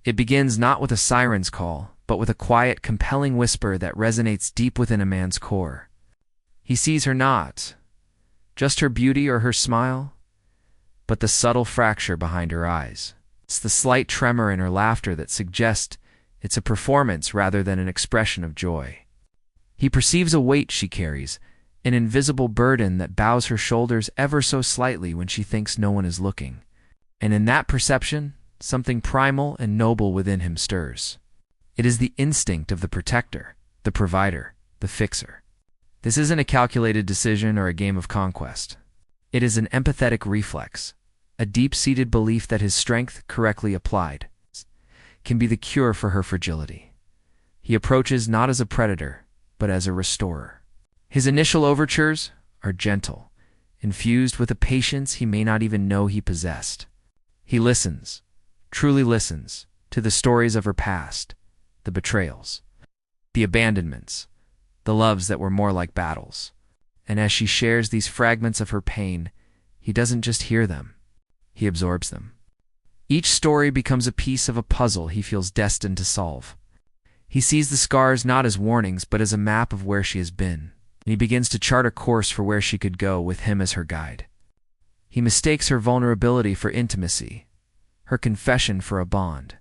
It begins not with a siren's call, but with a quiet, compelling whisper that resonates deep within a man's core. He sees her not just her beauty or her smile, but the subtle fracture behind her eyes. It's the slight tremor in her laughter that suggests it's a performance rather than an expression of joy. He perceives a weight she carries, an invisible burden that bows her shoulders ever so slightly when she thinks no one is looking. And in that perception, something primal and noble within him stirs. It is the instinct of the protector, the provider, the fixer. This isn't a calculated decision or a game of conquest. It is an empathetic reflex, a deep-seated belief that his strength, correctly applied, can be the cure for her fragility. He approaches not as a predator, but as a restorer. His initial overtures are gentle, infused with a patience he may not even know he possessed. He listens, truly listens, to the stories of her past, the betrayals, the abandonments, the loves that were more like battles. And as she shares these fragments of her pain, he doesn't just hear them, he absorbs them. Each story becomes a piece of a puzzle he feels destined to solve. He sees the scars not as warnings, but as a map of where she has been, and he begins to chart a course for where she could go with him as her guide. He mistakes her vulnerability for intimacy, her confession for a bond.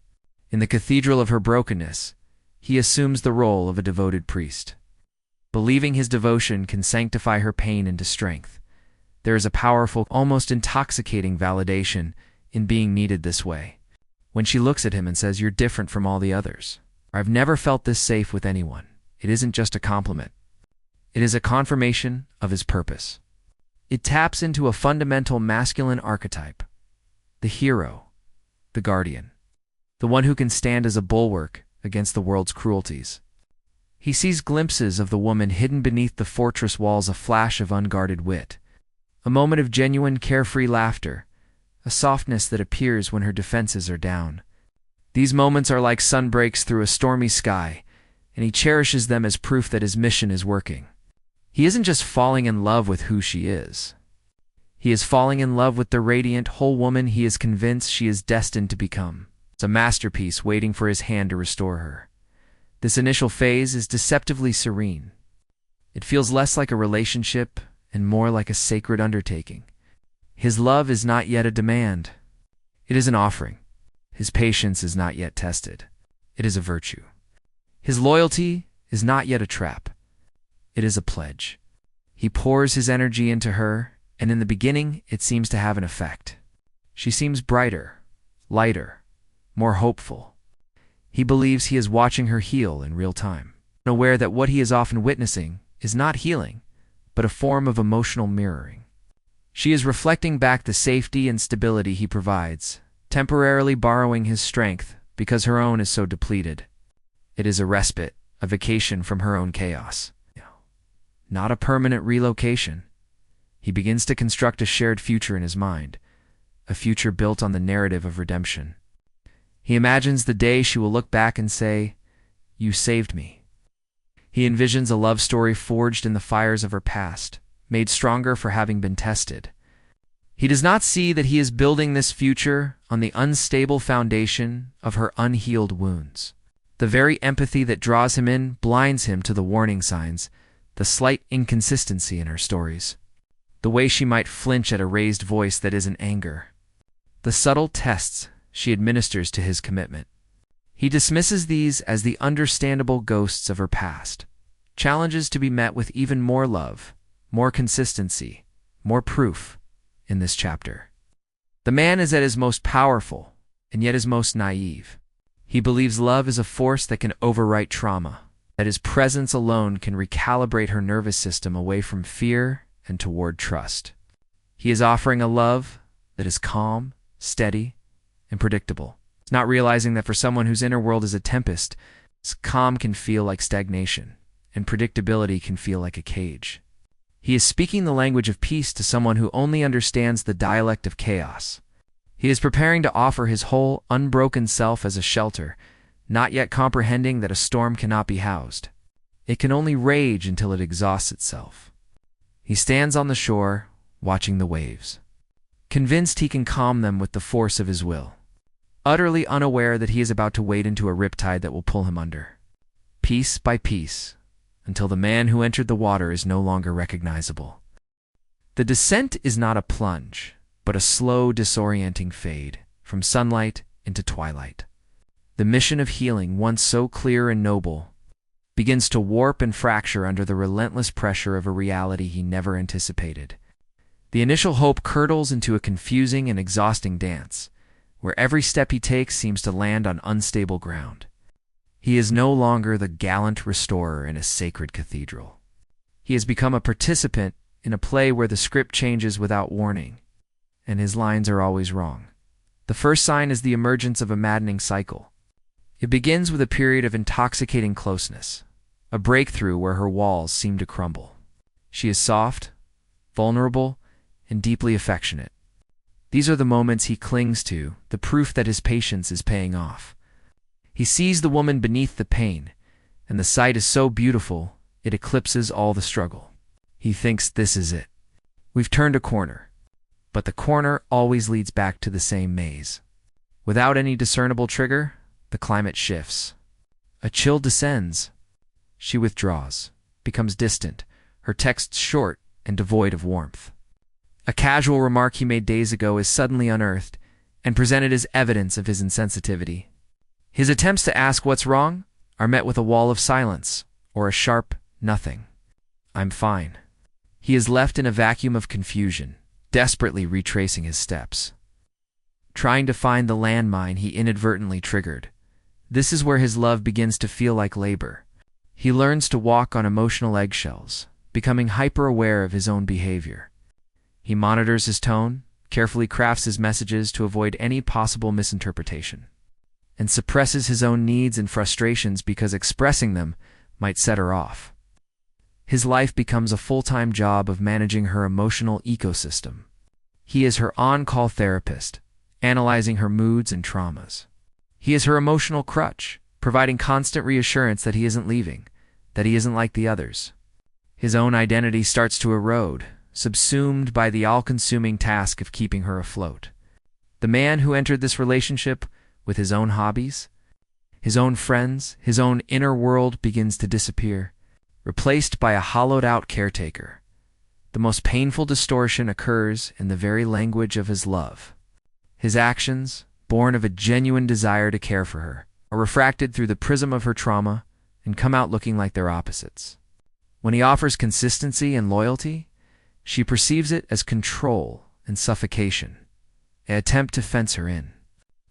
In the cathedral of her brokenness, he assumes the role of a devoted priest. Believing his devotion can sanctify her pain into strength, there is a powerful, almost intoxicating validation in being needed this way. When she looks at him and says, "You're different from all the others," or "I've never felt this safe with anyone," it isn't just a compliment. It is a confirmation of his purpose. It taps into a fundamental masculine archetype, the hero, the guardian, the one who can stand as a bulwark against the world's cruelties. He sees glimpses of the woman hidden beneath the fortress walls, a flash of unguarded wit, a moment of genuine carefree laughter, a softness that appears when her defenses are down. These moments are like sunbreaks through a stormy sky, and he cherishes them as proof that his mission is working. He isn't just falling in love with who she is. He is falling in love with the radiant, whole woman he is convinced she is destined to become. It's a masterpiece waiting for his hand to restore her. This initial phase is deceptively serene. It feels less like a relationship and more like a sacred undertaking. His love is not yet a demand. It is an offering. His patience is not yet tested. It is a virtue. His loyalty is not yet a trap. It is a pledge. He pours his energy into her, and in the beginning it seems to have an effect. She seems brighter, lighter, more hopeful. He believes he is watching her heal in real time, aware that what he is often witnessing is not healing, but a form of emotional mirroring. She is reflecting back the safety and stability he provides, temporarily borrowing his strength because her own is so depleted. It is a respite, a vacation from her own chaos. Not a permanent relocation. He begins to construct a shared future in his mind, a future built on the narrative of redemption. He imagines the day she will look back and say, "You saved me." He envisions a love story forged in the fires of her past, made stronger for having been tested. He does not see that he is building this future on the unstable foundation of her unhealed wounds. The very empathy that draws him in blinds him to the warning signs, the slight inconsistency in her stories, the way she might flinch at a raised voice that isn't anger, the subtle tests she administers to his commitment. He dismisses these as the understandable ghosts of her past, challenges to be met with even more love, more consistency, more proof in this chapter. The man is at his most powerful, and yet his most naive. He believes love is a force that can overwrite trauma, that his presence alone can recalibrate her nervous system away from fear and toward trust. He is offering a love that is calm, steady, and predictable. He's not realizing that for someone whose inner world is a tempest, calm can feel like stagnation, and predictability can feel like a cage. He is speaking the language of peace to someone who only understands the dialect of chaos. He is preparing to offer his whole, unbroken self as a shelter, not yet comprehending that a storm cannot be housed. It can only rage until it exhausts itself. He stands on the shore, watching the waves, convinced he can calm them with the force of his will. utterly unaware that he is about to wade into a riptide that will pull him under. Piece by piece, until the man who entered the water is no longer recognizable. The descent is not a plunge, but a slow, disorienting fade, from sunlight into twilight. The mission of healing, once so clear and noble, begins to warp and fracture under the relentless pressure of a reality he never anticipated. The initial hope curdles into a confusing and exhausting dance, where every step he takes seems to land on unstable ground. He is no longer the gallant restorer in a sacred cathedral. He has become a participant in a play where the script changes without warning, and his lines are always wrong. The first sign is the emergence of a maddening cycle. It begins with a period of intoxicating closeness, a breakthrough where her walls seem to crumble. She is soft, vulnerable, and deeply affectionate. These are the moments he clings to, the proof that his patience is paying off. He sees the woman beneath the pain, and the sight is so beautiful, it eclipses all the struggle. He thinks this is it. We've turned a corner. But the corner always leads back to the same maze. Without any discernible trigger, the climate shifts. A chill descends. She withdraws, becomes distant, her texts short and devoid of warmth. A casual remark he made days ago is suddenly unearthed and presented as evidence of his insensitivity. His attempts to ask what's wrong are met with a wall of silence or a sharp nothing. I'm fine. He is left in a vacuum of confusion, desperately retracing his steps, trying to find the landmine he inadvertently triggered. This is where his love begins to feel like labor. He learns to walk on emotional eggshells, becoming hyper-aware of his own behavior. He monitors his tone, carefully crafts his messages to avoid any possible misinterpretation, and suppresses his own needs and frustrations because expressing them might set her off. His life becomes a full-time job of managing her emotional ecosystem. He is her on-call therapist, analyzing her moods and traumas. He is her emotional crutch, providing constant reassurance that he isn't leaving, that he isn't like the others. His own identity starts to erode, subsumed by the all-consuming task of keeping her afloat. The man who entered this relationship with his own hobbies, his own friends, his own inner world begins to disappear, replaced by a hollowed-out caretaker. The most painful distortion occurs in the very language of his love. His actions, born of a genuine desire to care for her, are refracted through the prism of her trauma and come out looking like their opposites. When he offers consistency and loyalty, she perceives it as control and suffocation, an attempt to fence her in.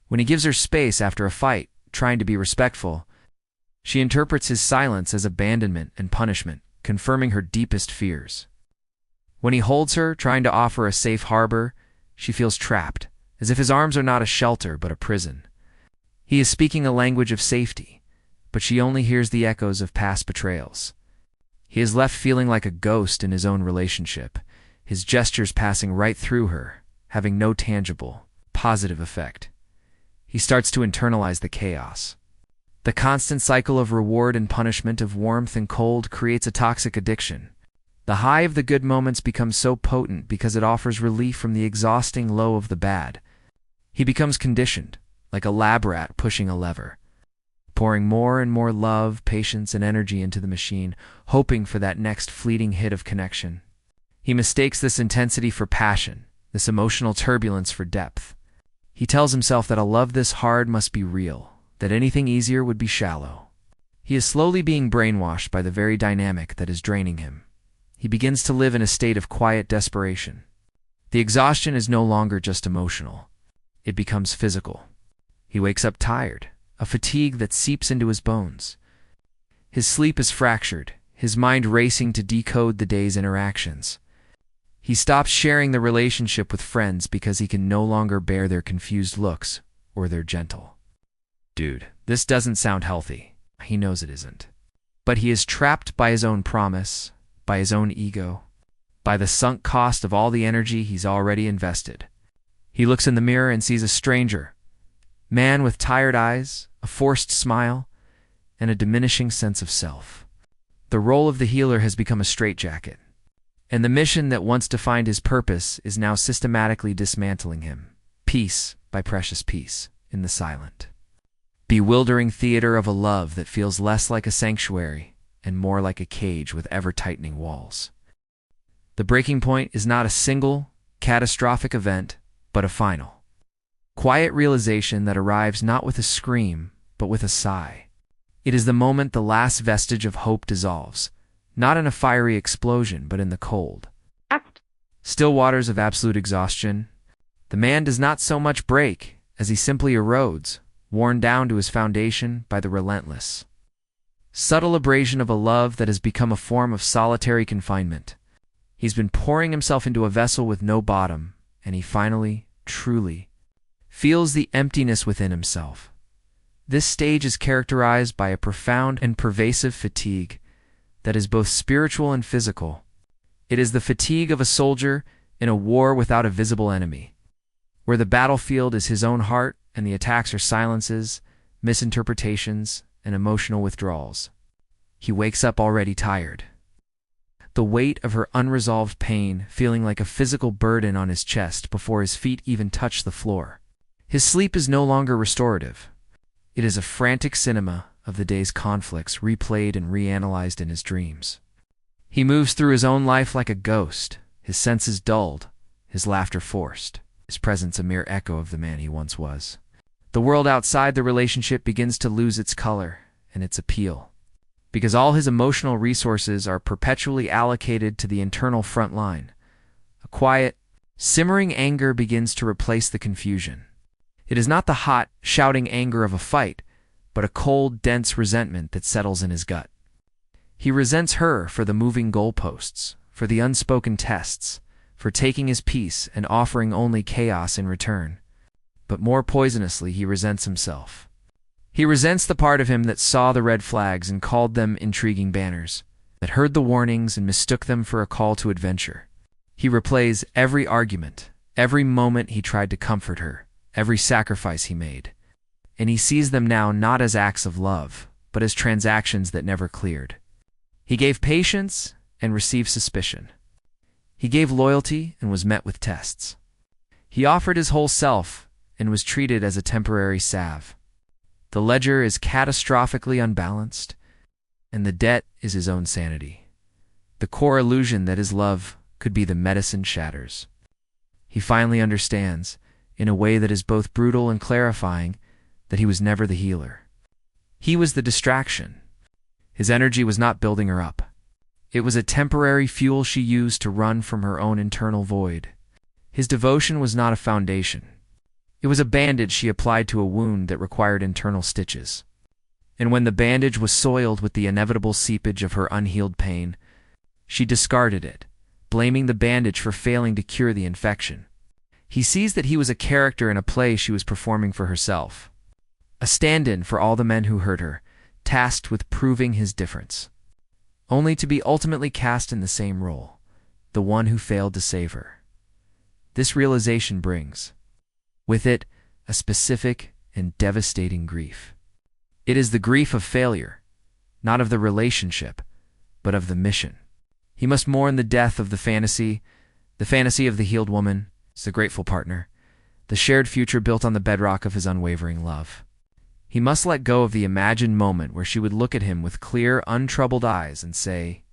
When he gives her space after a fight, trying to be respectful, she interprets his silence as abandonment and punishment, confirming her deepest fears. When he holds her, trying to offer a safe harbor, she feels trapped, as if his arms are not a shelter but a prison. He is speaking a language of safety, but she only hears the echoes of past betrayals. He is left feeling like a ghost in his own relationship, his gestures passing right through her, having no tangible, positive effect. He starts to internalize the chaos. The constant cycle of reward and punishment, of warmth and cold, creates a toxic addiction. The high of the good moments becomes so potent because it offers relief from the exhausting low of the bad. He becomes conditioned, like a lab rat pushing a lever, pouring more and more love, patience, and energy into the machine, hoping for that next fleeting hit of connection. He mistakes this intensity for passion, this emotional turbulence for depth. He tells himself that a love this hard must be real, that anything easier would be shallow. He is slowly being brainwashed by the very dynamic that is draining him. He begins to live in a state of quiet desperation. The exhaustion is no longer just emotional. It becomes physical. He wakes up tired, a fatigue that seeps into his bones. His sleep is fractured, his mind racing to decode the day's interactions. He stops sharing the relationship with friends because he can no longer bear their confused looks or their gentle. Dude, this doesn't sound healthy. He knows it isn't. But he is trapped by his own promise, by his own ego, by the sunk cost of all the energy he's already invested. He looks in the mirror and sees a stranger, man with tired eyes, a forced smile, and a diminishing sense of self. The role of the healer has become a straitjacket, and the mission that once defined his purpose is now systematically dismantling him, piece by precious piece. in the silent, bewildering theater of a love that feels less like a sanctuary and more like a cage with ever-tightening walls. The breaking point is not a single, catastrophic event, but a final, quiet realization that arrives not with a scream, but with a sigh. It is the moment the last vestige of hope dissolves, not in a fiery explosion, but in the cold, still waters of absolute exhaustion. The man does not so much break as he simply erodes, worn down to his foundation by the relentless, subtle abrasion of a love that has become a form of solitary confinement. He's been pouring himself into a vessel with no bottom, and he finally, truly, feels the emptiness within himself. This stage is characterized by a profound and pervasive fatigue that is both spiritual and physical. It is the fatigue of a soldier in a war without a visible enemy, where the battlefield is his own heart and the attacks are silences, misinterpretations, and emotional withdrawals. He wakes up already tired, the weight of her unresolved pain feeling like a physical burden on his chest before his feet even touch the floor. His sleep is no longer restorative. It is a frantic cinema of the day's conflicts replayed and reanalyzed in his dreams. He moves through his own life like a ghost, his senses dulled, his laughter forced, his presence a mere echo of the man he once was. The world outside the relationship begins to lose its color and its appeal, because all his emotional resources are perpetually allocated to the internal front line. A quiet, simmering anger begins to replace the confusion. It is not the hot, shouting anger of a fight, but a cold, dense resentment that settles in his gut. He resents her for the moving goalposts, for the unspoken tests, for taking his piece and offering only chaos in return. But more poisonously, he resents himself. He resents the part of him that saw the red flags and called them intriguing banners, that heard the warnings and mistook them for a call to adventure. He replays every argument, every moment he tried to comfort her, every sacrifice he made, and he sees them now not as acts of love, but as transactions that never cleared. He gave patience and received suspicion. He gave loyalty and was met with tests. He offered his whole self and was treated as a temporary salve. The ledger is catastrophically unbalanced, and the debt is his own sanity. The core illusion that his love could be the medicine shatters. He finally understands, in a way that is both brutal and clarifying, that he was never the healer. He was the distraction. His energy was not building her up. It was a temporary fuel she used to run from her own internal void. His devotion was not a foundation. It was a bandage she applied to a wound that required internal stitches. And when the bandage was soiled with the inevitable seepage of her unhealed pain, she discarded it, blaming the bandage for failing to cure the infection. He sees that he was a character in a play she was performing for herself, a stand-in for all the men who hurt her, tasked with proving his difference, only to be ultimately cast in the same role, the one who failed to save her. This realization brings, with it, a specific and devastating grief. It is the grief of failure, not of the relationship, but of the mission. He must mourn the death of the fantasy of the healed woman, the grateful partner, the shared future built on the bedrock of his unwavering love. He must let go of the imagined moment where she would look at him with clear, untroubled eyes and say,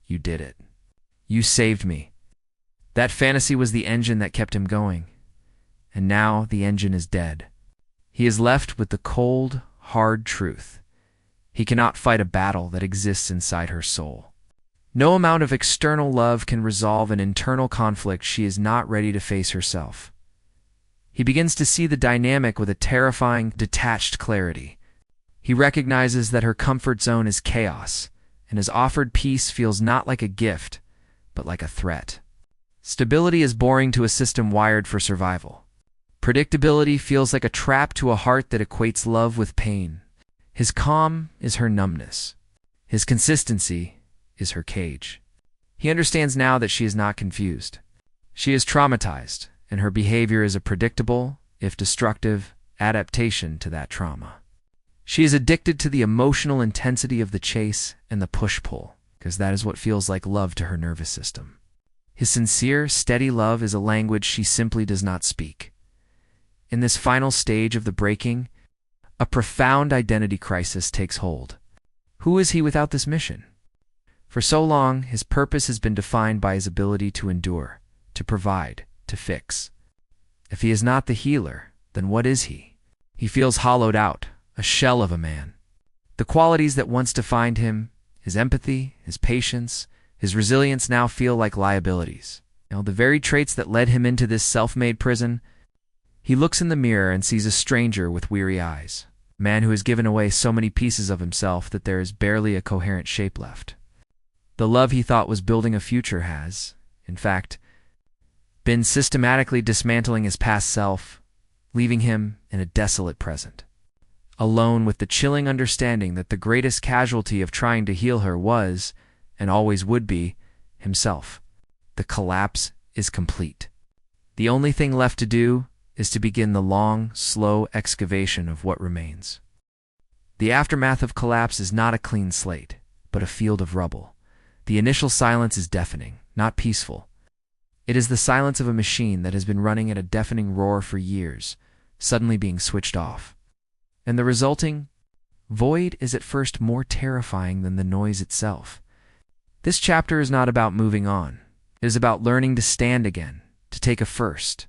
"You did it. You saved me." That fantasy was the engine that kept him going. And now the engine is dead. He is left with the cold, hard truth. He cannot fight a battle that exists inside her soul. No amount of external love can resolve an internal conflict she is not ready to face herself. He begins to see the dynamic with a terrifying, detached clarity. He recognizes that her comfort zone is chaos, and his offered peace feels not like a gift, but like a threat. Stability is boring to a system wired for survival. Predictability feels like a trap to a heart that equates love with pain. His calm is her numbness. His consistency is her cage. He understands now that she is not confused. She is traumatized, and her behavior is a predictable, if destructive, adaptation to that trauma. She is addicted to the emotional intensity of the chase and the push-pull, because that is what feels like love to her nervous system. His sincere, steady love is a language she simply does not speak. In this final stage of the breaking, a profound identity crisis takes hold. Who is he without this mission? For so long, his purpose has been defined by his ability to endure, to provide, to fix. If he is not the healer, then what is he? He feels hollowed out, a shell of a man. The qualities that once defined him, his empathy, his patience, his resilience now feel like liabilities. The very traits that led him into this self-made prison. He looks in the mirror and sees a stranger with weary eyes, a man who has given away so many pieces of himself that there is barely a coherent shape left. The love he thought was building a future has, in fact, been systematically dismantling his past self, leaving him in a desolate present, alone with the chilling understanding that the greatest casualty of trying to heal her was, and always would be, himself. The collapse is complete. The only thing left to do is to begin the long, slow excavation of what remains. The aftermath of collapse is not a clean slate, but a field of rubble. The initial silence is deafening, not peaceful. It is the silence of a machine that has been running at a deafening roar for years, suddenly being switched off. And the resulting void is at first more terrifying than the noise itself. This chapter is not about moving on. It is about learning to stand again, to take a first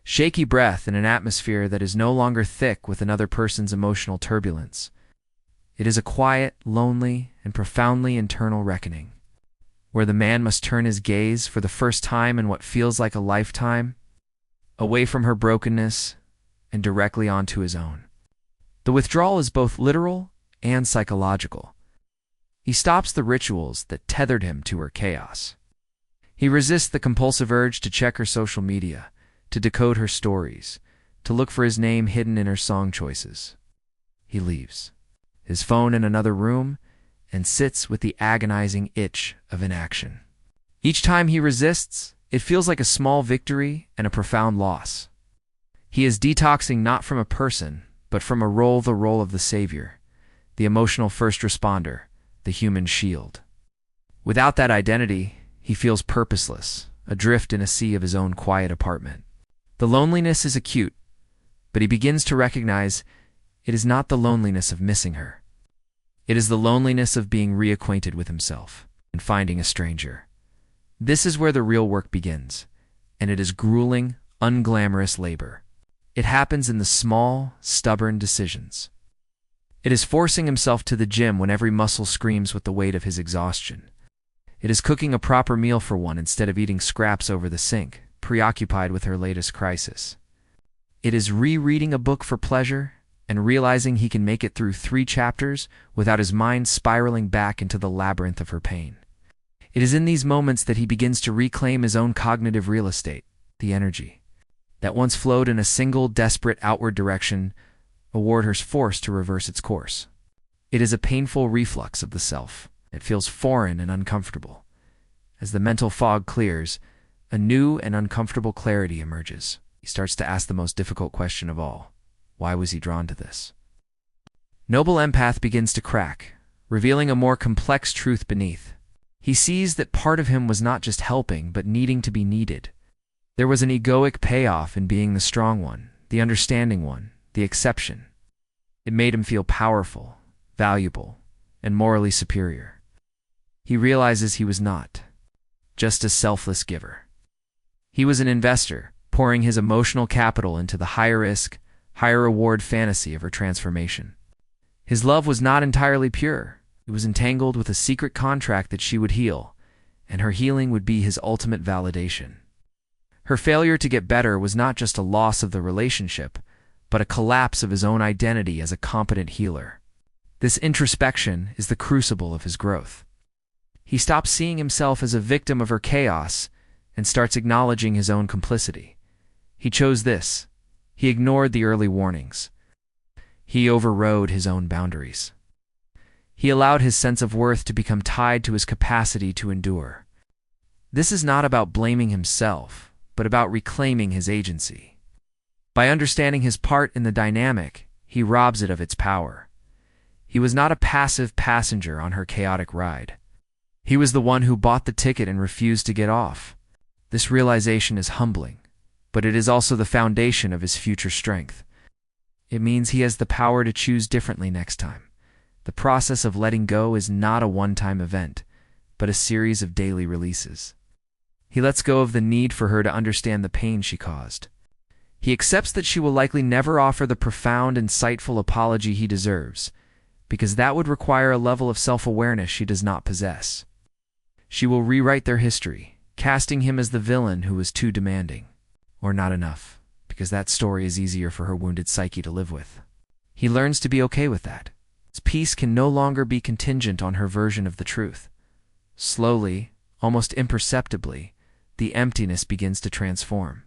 shaky breath in an atmosphere that is no longer thick with another person's emotional turbulence. It is a quiet, lonely, and profoundly internal reckoning, where the man must turn his gaze for the first time in what feels like a lifetime, away from her brokenness and directly onto his own. The withdrawal is both literal and psychological. He stops the rituals that tethered him to her chaos. He resists the compulsive urge to check her social media, to decode her stories, to look for his name hidden in her song choices. He leaves, his phone in another room, and sits with the agonizing itch of inaction. Each time he resists, it feels like a small victory and a profound loss. He is detoxing not from a person, but from a role, the role of the savior, the emotional first responder, the human shield. Without that identity, he feels purposeless, adrift in a sea of his own quiet apartment. The loneliness is acute, but he begins to recognize it is not the loneliness of missing her. It is the loneliness of being reacquainted with himself and finding a stranger. This is where the real work begins, and it is grueling, unglamorous labor. It happens in the small, stubborn decisions. It is forcing himself to the gym when every muscle screams with the weight of his exhaustion. It is cooking a proper meal for one instead of eating scraps over the sink, preoccupied with her latest crisis. It is rereading a book for pleasure and realizing he can make it through 3 chapters without his mind spiraling back into the labyrinth of her pain. It is in these moments that he begins to reclaim his own cognitive real estate, the energy that once flowed in a single, desperate outward direction, a water's forced to reverse its course. It is a painful reflux of the self. It feels foreign and uncomfortable. As the mental fog clears, a new and uncomfortable clarity emerges. He starts to ask the most difficult question of all. Why was he drawn to this? Noble empath begins to crack, revealing a more complex truth beneath. He sees that part of him was not just helping, but needing to be needed. There was an egoic payoff in being the strong one, the understanding one, the exception. It made him feel powerful, valuable, and morally superior. He realizes he was not just a selfless giver. He was an investor, pouring his emotional capital into the higher-risk, higher-reward fantasy of her transformation. His love was not entirely pure. It was entangled with a secret contract that she would heal, and her healing would be his ultimate validation. Her failure to get better was not just a loss of the relationship, but a collapse of his own identity as a competent healer. This introspection is the crucible of his growth. He stops seeing himself as a victim of her chaos and starts acknowledging his own complicity. He chose this. He ignored the early warnings. He overrode his own boundaries. He allowed his sense of worth to become tied to his capacity to endure. This is not about blaming himself, but about reclaiming his agency. By understanding his part in the dynamic, he robs it of its power. He was not a passive passenger on her chaotic ride. He was the one who bought the ticket and refused to get off. This realization is humbling, but it is also the foundation of his future strength. It means he has the power to choose differently next time. The process of letting go is not a one-time event, but a series of daily releases. He lets go of the need for her to understand the pain she caused. He accepts that she will likely never offer the profound, insightful apology he deserves, because that would require a level of self-awareness she does not possess. She will rewrite their history, casting him as the villain who was too demanding, or not enough, because that story is easier for her wounded psyche to live with. He learns to be okay with that. His peace can no longer be contingent on her version of the truth. Slowly, almost imperceptibly, the emptiness begins to transform.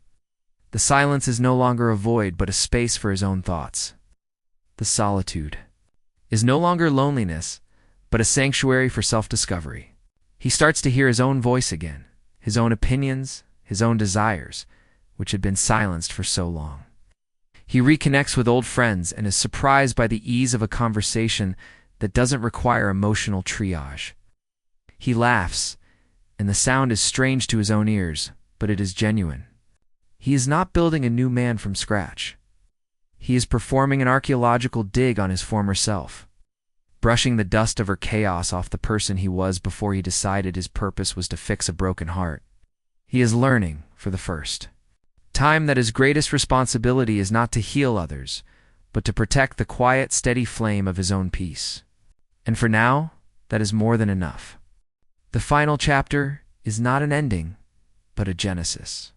The silence is no longer a void but a space for his own thoughts. The solitude is no longer loneliness, but a sanctuary for self-discovery. He starts to hear his own voice again, his own opinions, his own desires, which had been silenced for so long. He reconnects with old friends and is surprised by the ease of a conversation that doesn't require emotional triage. He laughs, and the sound is strange to his own ears, but it is genuine. He is not building a new man from scratch. He is performing an archaeological dig on his former self, brushing the dust of her chaos off the person he was before he decided his purpose was to fix a broken heart. He is learning, for the first time, that his greatest responsibility is not to heal others, but to protect the quiet, steady flame of his own peace. And for now, that is more than enough. The final chapter is not an ending, but a genesis.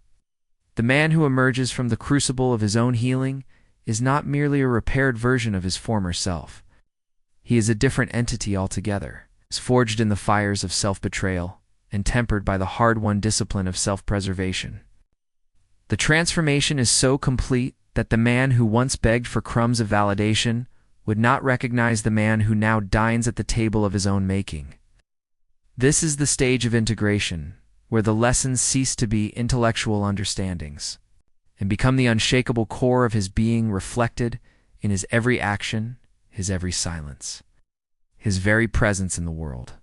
The man who emerges from the crucible of his own healing is not merely a repaired version of his former self. He is a different entity altogether, forged in the fires of self-betrayal and tempered by the hard-won discipline of self-preservation. The transformation is so complete that the man who once begged for crumbs of validation would not recognize the man who now dines at the table of his own making. This is the stage of integration, where the lessons cease to be intellectual understandings and become the unshakable core of his being, reflected in his every action, his every silence, his very presence in the world.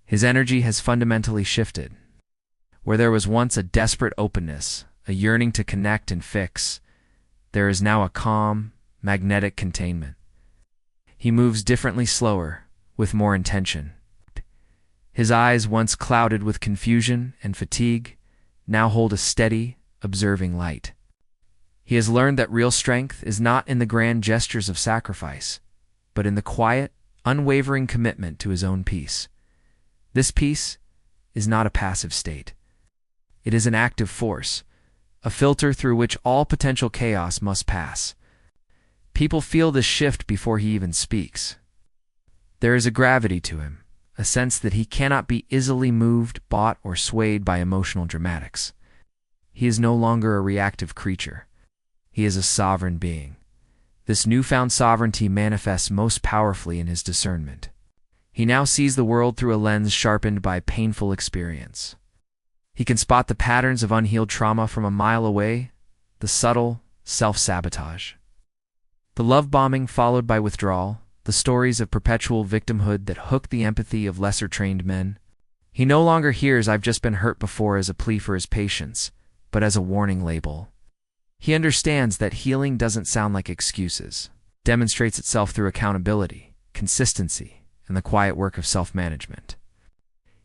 His energy has fundamentally shifted. Where there was once a desperate openness, a yearning to connect and fix, there is now a calm, magnetic containment. He moves differently, slower, with more intention. His eyes, once clouded with confusion and fatigue, now hold a steady, observing light. He has learned that real strength is not in the grand gestures of sacrifice, but in the quiet, unwavering commitment to his own peace. This peace is not a passive state. It is an active force, a filter through which all potential chaos must pass. People feel this shift before he even speaks. There is a gravity to him, a sense that he cannot be easily moved, bought, or swayed by emotional dramatics. He is no longer a reactive creature. He is a sovereign being. This newfound sovereignty manifests most powerfully in his discernment. He now sees the world through a lens sharpened by painful experience. He can spot the patterns of unhealed trauma from a mile away, the subtle self-sabotage, the love bombing followed by withdrawal, the stories of perpetual victimhood that hook the empathy of lesser-trained men. He no longer hears "I've just been hurt before" as a plea for his patience, but as a warning label. He understands that healing doesn't sound like excuses. It demonstrates itself through accountability, consistency, and the quiet work of self-management.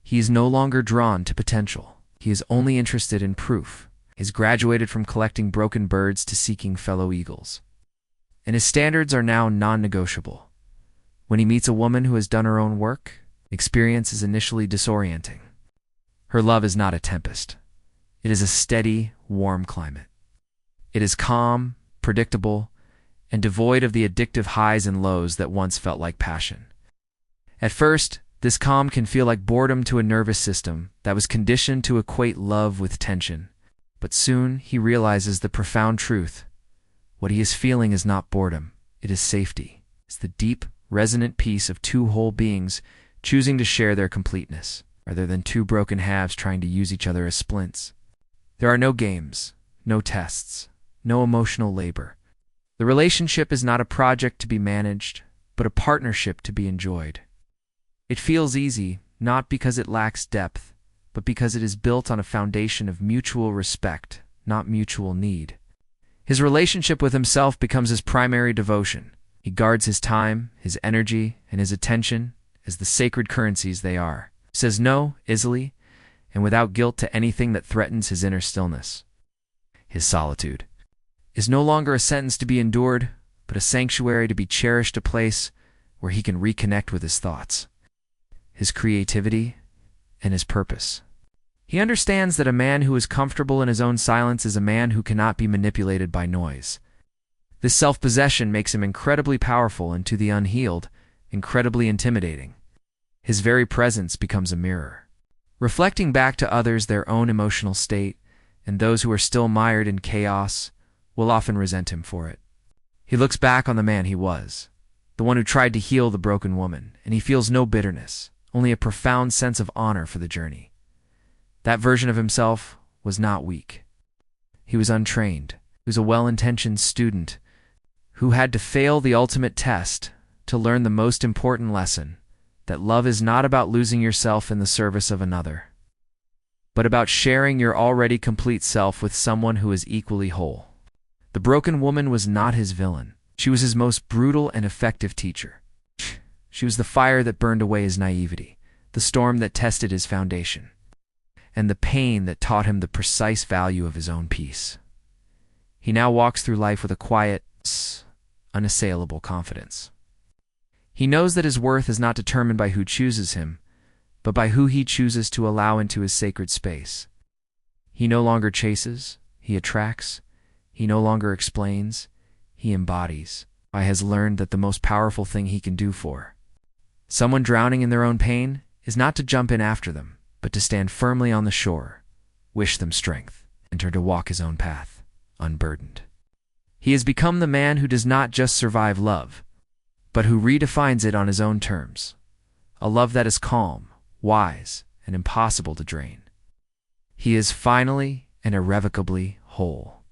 He is no longer drawn to potential. He is only interested in proof. He has graduated from collecting broken birds to seeking fellow eagles. And his standards are now non-negotiable. When he meets a woman who has done her own work, the experience is initially disorienting. Her love is not a tempest. It is a steady, warm climate. It is calm, predictable, and devoid of the addictive highs and lows that once felt like passion. At first, this calm can feel like boredom to a nervous system that was conditioned to equate love with tension. But soon he realizes the profound truth. What he is feeling is not boredom, it is safety. It's the deep, resonant peace of two whole beings choosing to share their completeness, rather than two broken halves trying to use each other as splints. There are no games, no tests, no emotional labor. The relationship is not a project to be managed, but a partnership to be enjoyed. It feels easy, not because it lacks depth, but because it is built on a foundation of mutual respect, not mutual need. His relationship with himself becomes his primary devotion. He guards his time, his energy, and his attention as the sacred currencies they are. He says no easily and without guilt to anything that threatens his inner stillness. His solitude is no longer a sentence to be endured, but a sanctuary to be cherished, a place where he can reconnect with his thoughts, his creativity, and his purpose. He understands that a man who is comfortable in his own silence is a man who cannot be manipulated by noise. This self-possession makes him incredibly powerful and, to the unhealed, incredibly intimidating. His very presence becomes a mirror, reflecting back to others their own emotional state, and those who are still mired in chaos will often resent him for it. He looks back on the man he was, the one who tried to heal the broken woman, and he feels no bitterness, only a profound sense of honor for the journey. That version of himself was not weak. He was untrained. He was a well-intentioned student who had to fail the ultimate test to learn the most important lesson, that love is not about losing yourself in the service of another, but about sharing your already complete self with someone who is equally whole. The broken woman was not his villain. She was his most brutal and effective teacher. She was the fire that burned away his naivety, the storm that tested his foundation, and the pain that taught him the precise value of his own peace. He now walks through life with a quiet, unassailable confidence. He knows that his worth is not determined by who chooses him, but by who he chooses to allow into his sacred space. He no longer chases, he attracts. He no longer explains, he embodies. He has learned that the most powerful thing he can do for someone drowning in their own pain is not to jump in after them, but to stand firmly on the shore, wish them strength, and turn to walk his own path, unburdened. He has become the man who does not just survive love, but who redefines it on his own terms, a love that is calm, wise, and impossible to drain. He is finally and irrevocably whole.